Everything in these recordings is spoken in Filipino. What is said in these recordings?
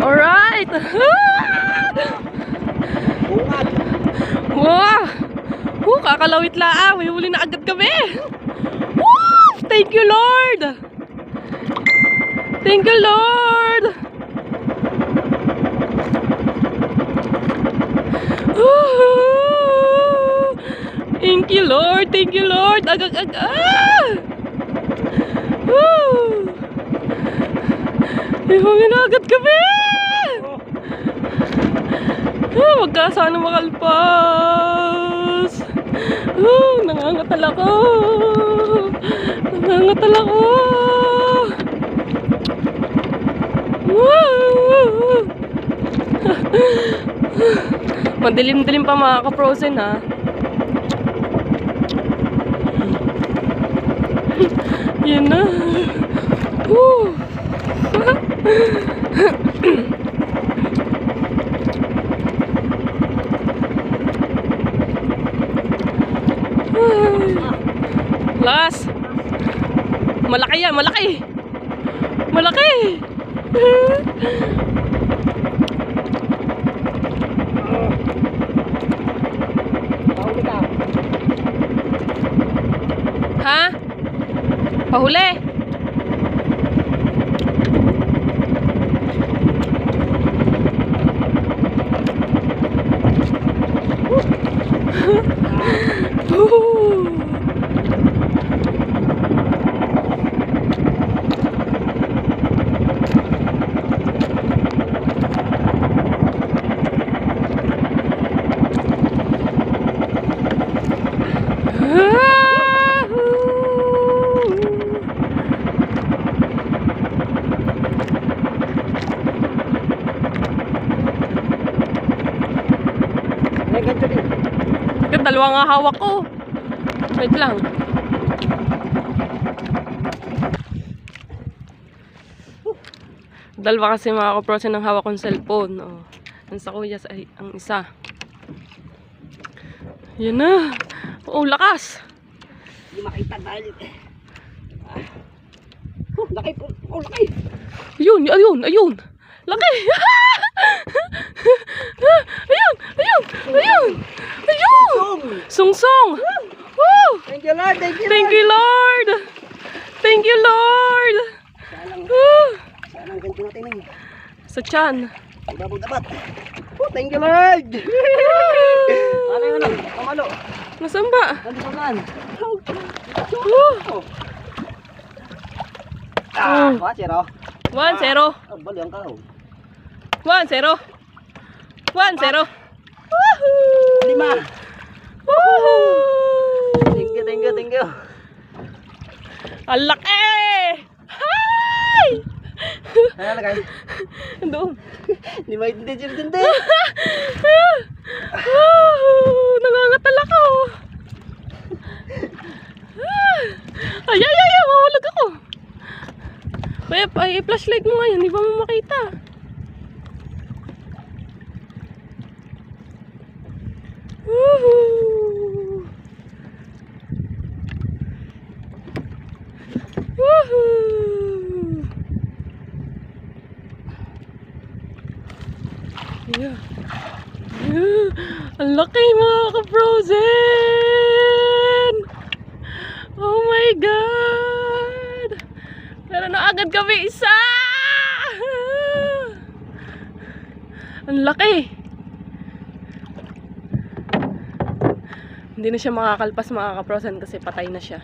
Alright! Wow! Kakalawit laang. May huli na agad kami. Woo! Thank you, Lord! Thank you, Lord! Thank you, Lord! Thank you, Lord! Agag-aga! May huli na agad kami! Wag ka sana makalpas. Nangangatal ako. Nangangatal ako. Madilim-dilim pa mga ka-frozen ha. Yan na. Lakas. Malaki yan, malaki. Malaki. Ha? Pahuli. Dalawa nga hawak ko. Wait lang. Dalawa kasi mga ka-frozen ng hawak kong cellphone. Oh. Ang sa kuya ay ang isa. Yan na. Oh, lakas. Hindi makita dahil. Laki po. Oh, laki. Ayun, ayun, ayun. Laki. Ayun, ayun, ayun. Ayun. Sungsong. Woo! Thank you, Lord. Thank you, Thank you, Lord. Thank you, Lord. Saan ang ganito natin eh? Sa tiyan. Dapat. Oh, thank you, Lord. Ano yun? Pamalo. Nasaan ba? Ano ba yan? Wah, zero. 1-0. Bali ang kao. 1-0. 1-0. Lima. Woohoo! Thank you, thank you, thank you. Ang laki! Hi! Ano lagay? Doon. Hindi maintindihan dyan din. Nangangatal ako. Ay, ay, ay, mahulog ako. Ay, flashlight mo ngayon, hindi ba mo makita? Woohoo! Woohoo! Yeah. Ang laki mga ka-frozen! Oh my God! Meron na agad kami isa! Ang laki! Hindi na siya makakalpas mga ka-frozen kasi patay na siya.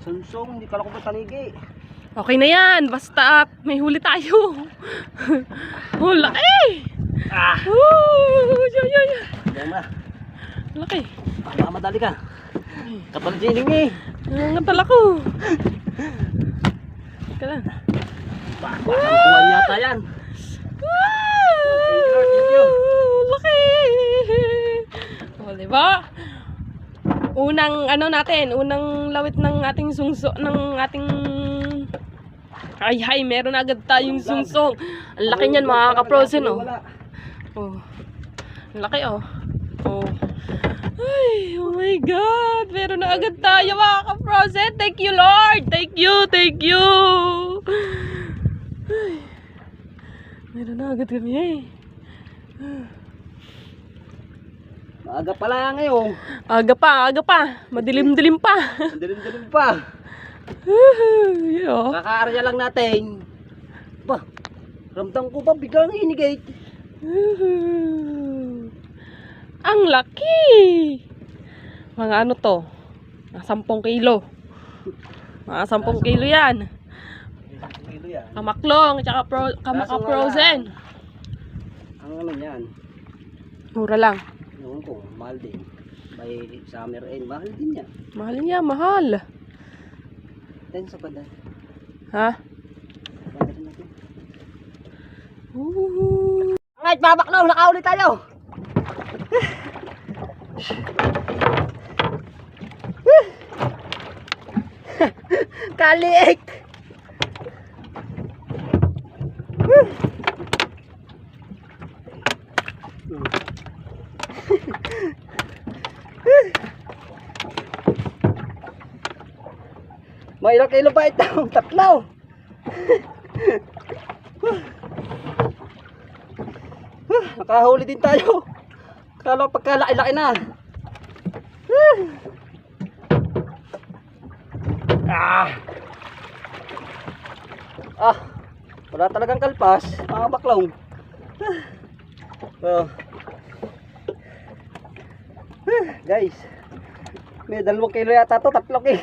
Sunsong, hindi kala ko pa tanigi. Okay na yan, basta may huli tayo. Oh, laki! Yan na. Laki. Madali ka. Katulad sining eh. Nangangatal ako. Teka lang. Kuhan yata yan. Laki! O, diba? Unang ano natin, unang lawit ng ating sungso, ng ating ay, meron agad tayong sungsong. Ang laki niyan mga ka-frozen, oh. Oh. Ang laki, oh. Oh. Ay, oh my God. meron na agad tayo mga ka-frozen. Thank you, Lord. Thank you, thank you. Ay, meron na agad kami eh. Maaga pala ngayon. Aga pa. Madilim-dilim pa. Dilim-dilim pa. Yo. Kakaarya lang natin. Ba, ramdam ko ba biglang inigate? Ang laki. Mga ano to? Mga 10 kilo. Mga 10 kilo yan. Kilo yan. Kamaklong, tsaka kamaka-frozen. Ang ano yan? Mura lang. Noon ko, mahal din. By summer end, mahal din yan. Mahal niya, mahal. Then sa banda. Ha? Banda rin natin. Alright, Babaklaw, nakauli tayo. Kaliik. May ilang kilo ba ito? 3. Nakahuli din tayo. Kala pagkalaki-laki na. Wala talagang kalpas, mga baklaw. Guys, may 2 kilo yata to, 3 kilo.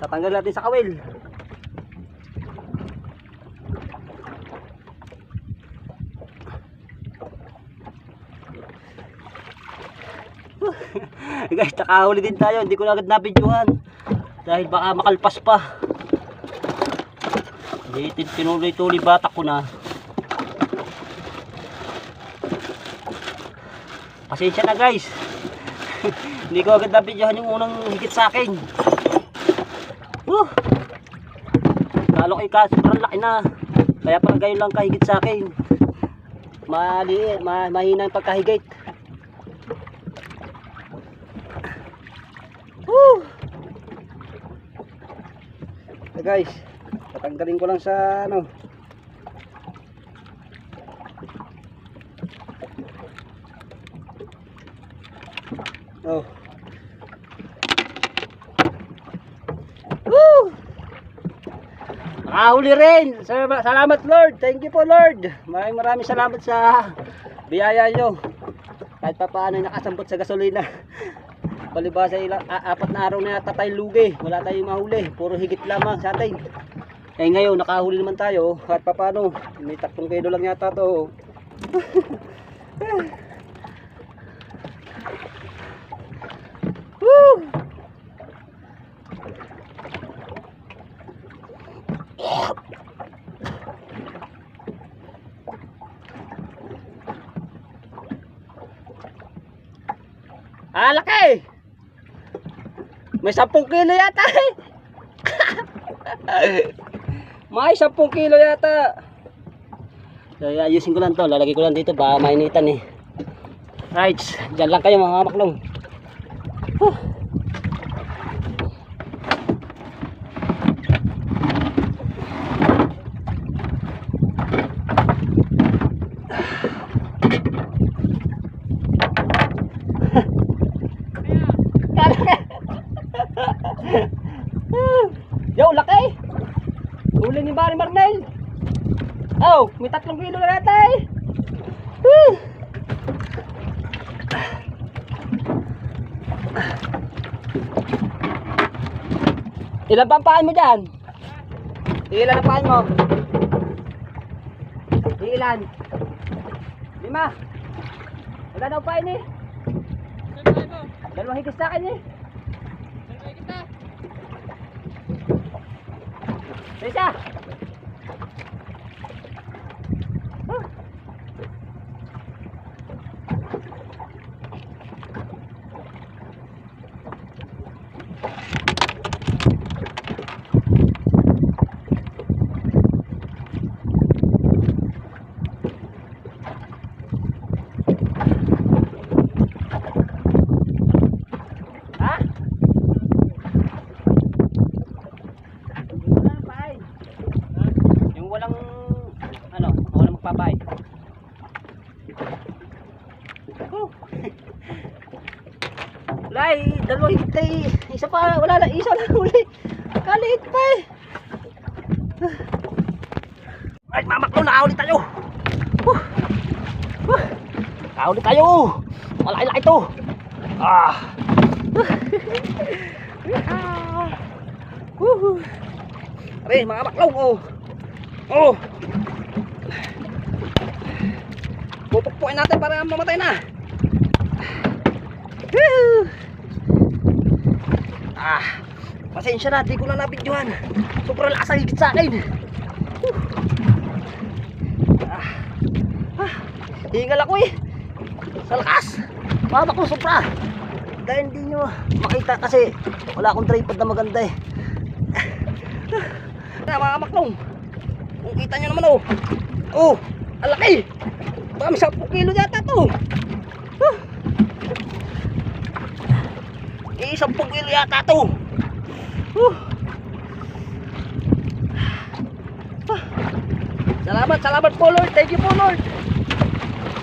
Tatanggal natin sa kawil. Guys, nakahuli din tayo. Hindi ko na agad nabidyohan dahil baka makalpas pa. Hindi tinuloy-tuloy batak ko na. Pasensya na guys. Hindi ko agad nabidyohan yung unang higit sa akin. Lalo kay ka, sobrang laki na. Kaya pag gayon lang kahigit sa akin. Mahina yung pagkahigit. Guys, tatanggalin ko lang sa ano. Nakahuli rin. Salamat Lord. Thank you po Lord. Maraming salamat sa biyaya nyo. Kahit pa paano nakasambot sa gasolina. Palibasa ilang 4 na araw na yata tayong lugi. Wala tayong mahuli. Puro higit lamang sa atin. Eh ngayon nakahuli naman tayo. Kahit pa paano. May 3 kilo lang yata to. Laki! May 10 kilo yata eh. May 10 kilo yata. So ayusin ko lang to. Lalagay ko lang dito baka mainitan eh. Right, dyan lang kayo mga maklong. Yo, laki! Huli ni Barry Marnel. Oh, may 3 kilo na yata eh. Ilan pa ang paan mo dyan? Ilan ang paan mo? Ilan? 5. Wala daw pain eh. 2 higis sa akin eh. Isa. tayo. Wala eh, dalawang higit na eh. Isa pa, wala lang, isa lang uli. Kaliit pa eh. Ay, mamaklo, nakahuli tayo. Nakahuli tayo. Malaki-laki ito. Aray, mga maklaw. Pupukpuin natin para mamatay na. Pasensya na, di ko na nabidyohan. Sobrang lakas ang higit sa akin. Hingal ako eh. Sa lakas. Mama ko sobra. Dahil hindi nyo makita kasi wala akong tripod na maganda eh. Mga maklong, kung kita nyo naman oh, ang laki. Baka may 10 kilo yata to. 10 kilo yata to. Salamat po Lord. Thank you po Lord.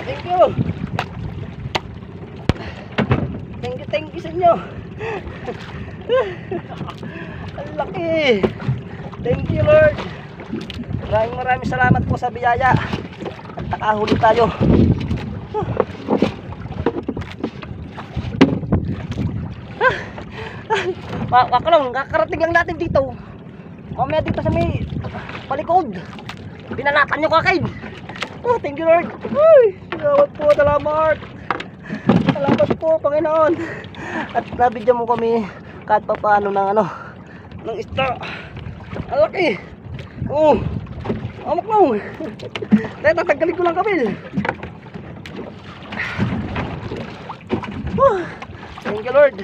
Thank you. Thank you sa inyo. Ang laki. Thank you Lord. Maraming salamat po sa biyaya. At nakahuli tayo. Wakalong, kakarating lang natin dito. Mamaya dito sa may palikod. Pinalatan nyo kakain. Thank you Lord. Salamat po, salamat. Salamat po Panginoon. At nabidyo mo kami kahit pa paano ng ng isda. Ang laki. Amak mo. Dahil tatanggalin ko lang kabil. Thank you Lord.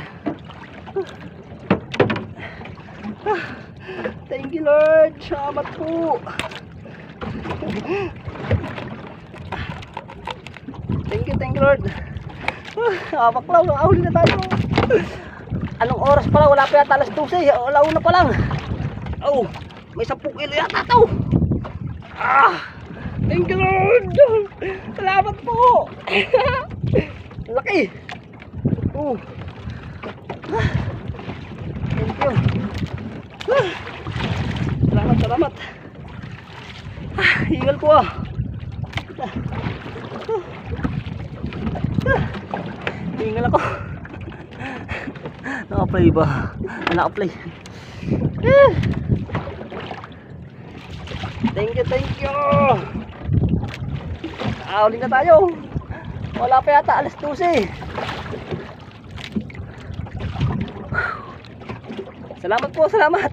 Thank you Lord. Salamat po. Thank you Lord. Amak lang, nakahuli na tayo. Anong oras pala? Wala pa yata alas 12. Alauna pa lang. May 10 kilo yata to. Thank you Lord. Salamat po. Laki. Thank you. Salamat. Hingal ko Hingal ako. Naka-play ba? Naka-play. Thank you. Nakahuli na tayo. Wala pa yata alas 12. Salamat po, salamat.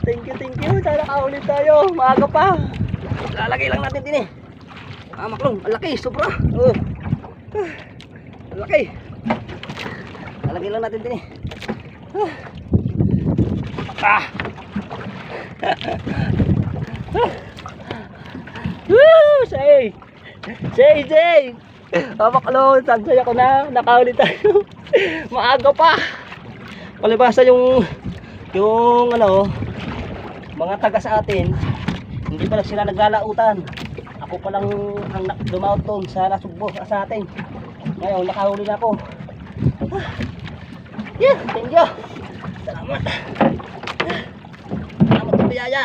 Thank you. Sana nakahuli tayo. Maaga pa. Lalagay lang natin din eh. Maklong, ang laki, sobra. Ang laki. Lalagay lang natin din eh. Say. Maklong, sansaya ko na. Nakahuli tayo. Maaga pa. Palibasa yung mga taga sa atin, hindi pa lang sila naglalautan. Ako pa lang ang dumaot doon sa nasugbo sa atin. Ngayon nakahuli na ako. Thank you. Salamat sa biyaya.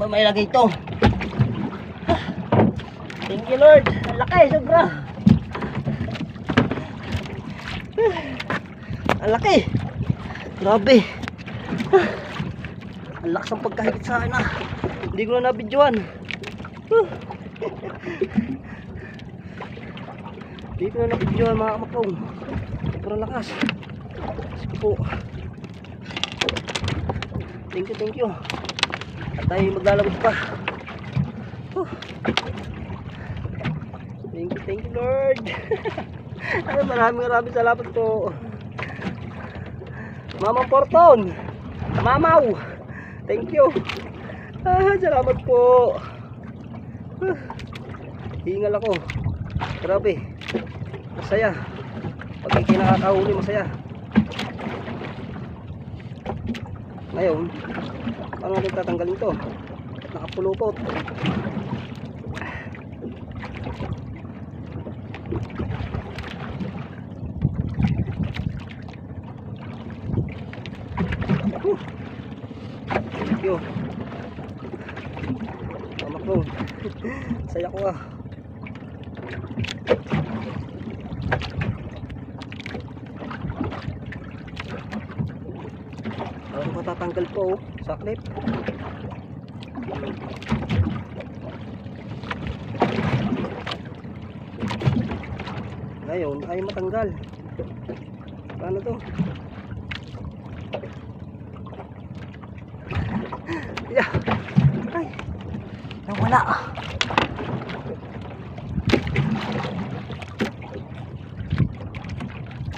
Ba may lagay ito. Thank you Lord. Ang laki, sobra. Ang laki. Grabe. Ang lakas ang pagkahigit sa akin Hindi ko na nabidyohan. Hindi ko na nabidyohan mga kamakong. Sobrang lakas. Sige po. Thank you. At tayo maglalabot pa. Thank you Lord. Maraming salamat po. Mama Porton, Mamaw, thank you. Salamat po. Hingal ako. Grabe. Masaya. Pag hindi nakakahuli, masaya. Ngayon, paano natin tatanggalin to? Nakapulupot. Thank you. Tama ko. Saya ko ah. Ano matatanggal po oh, sa clip. Ngayon ay matanggal. Paano to? Yeah. Ay, nawala.